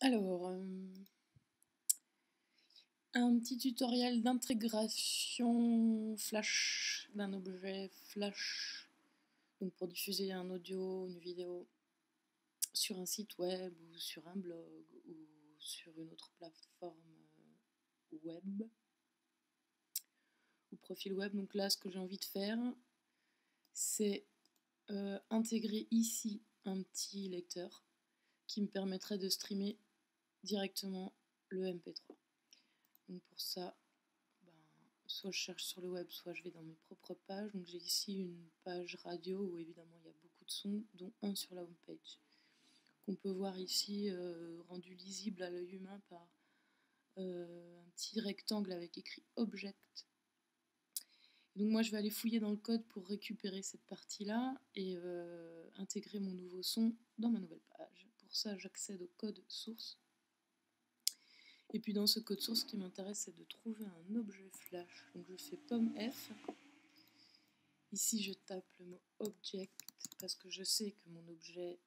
Alors, un petit tutoriel d'intégration Flash d'un objet Flash, donc pour diffuser un audio, une vidéo sur un site web ou sur un blog ou sur une autre plateforme web ou profil web. Donc là, ce que j'ai envie de faire, c'est intégrer ici un petit lecteur qui me permettrait de streamer directement le MP3. Donc pour ça, soit je cherche sur le web, soit je vais dans mes propres pages. Donc j'ai ici une page radio où évidemment il y a beaucoup de sons, dont un sur la homepage, qu'on peut voir ici rendu lisible à l'œil humain par un petit rectangle avec écrit Object. Donc moi je vais aller fouiller dans le code pour récupérer cette partie-là et intégrer mon nouveau son dans ma nouvelle page. Pour ça j'accède au code source. Et puis dans ce code source, ce qui m'intéresse, c'est de trouver un objet flash. Donc je fais pomme F. Ici, je tape le mot object parce que je sais que mon objet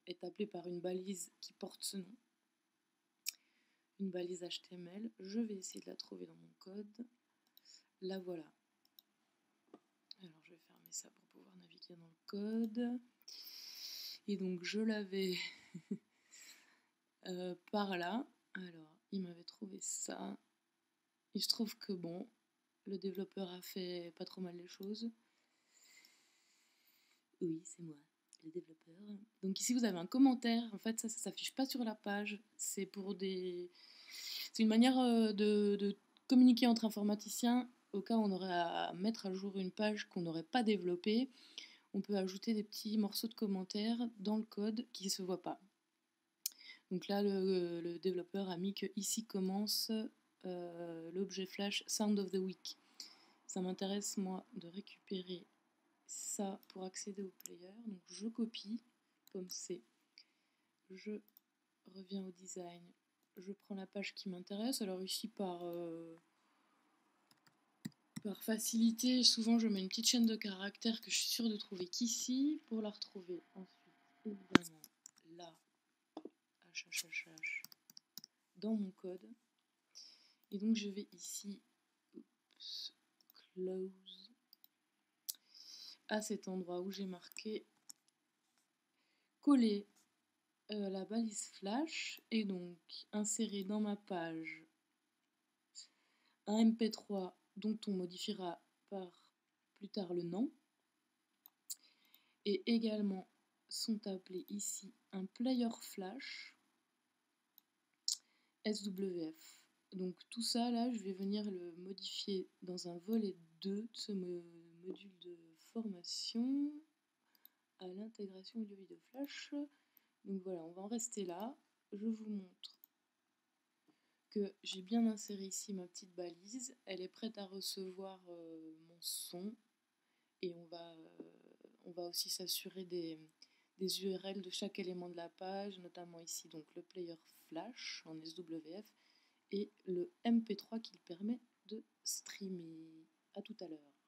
est appelé par une balise qui porte ce nom. Une balise HTML. Je vais essayer de la trouver dans mon code. La voilà. Alors je vais fermer ça pour pouvoir naviguer dans le code. Et donc je l'avais par là. Alors, il m'avait trouvé ça. Il se trouve que bon, le développeur a fait pas trop mal les choses. Oui, c'est moi, le développeur. Donc ici, vous avez un commentaire. En fait, ça s'affiche pas sur la page. C'est pour des... C'est une manière de communiquer entre informaticiens. Au cas où on aurait à mettre à jour une page qu'on n'aurait pas développée, on peut ajouter des petits morceaux de commentaires dans le code qui ne se voient pas. Donc là, le développeur a mis que ici commence l'objet flash Sound of the Week. Ça m'intéresse, moi, de récupérer ça pour accéder au player. Donc je copie, pomme C, je reviens au design, je prends la page qui m'intéresse. Alors ici, par facilité, souvent je mets une petite chaîne de caractères que je suis sûre de trouver qu'ici. Pour la retrouver ensuite, évidemment, là, dans mon code. Et donc je vais ici, close, à cet endroit où j'ai marqué coller la balise flash et donc insérer dans ma page un MP3 dont on modifiera par plus tard le nom, et également sont appelés ici un player flash SWF. Donc tout ça là, je vais venir le modifier dans un volet 2 de ce module de formation à l'intégration audio vidéo flash. Donc voilà, on va en rester là. Je vous montre que j'ai bien inséré ici ma petite balise. Elle est prête à recevoir mon son. Et on va aussi s'assurer des URL de chaque élément de la page, notamment ici donc le player flash en SWF et le MP3 qui permet de streamer. À tout à l'heure.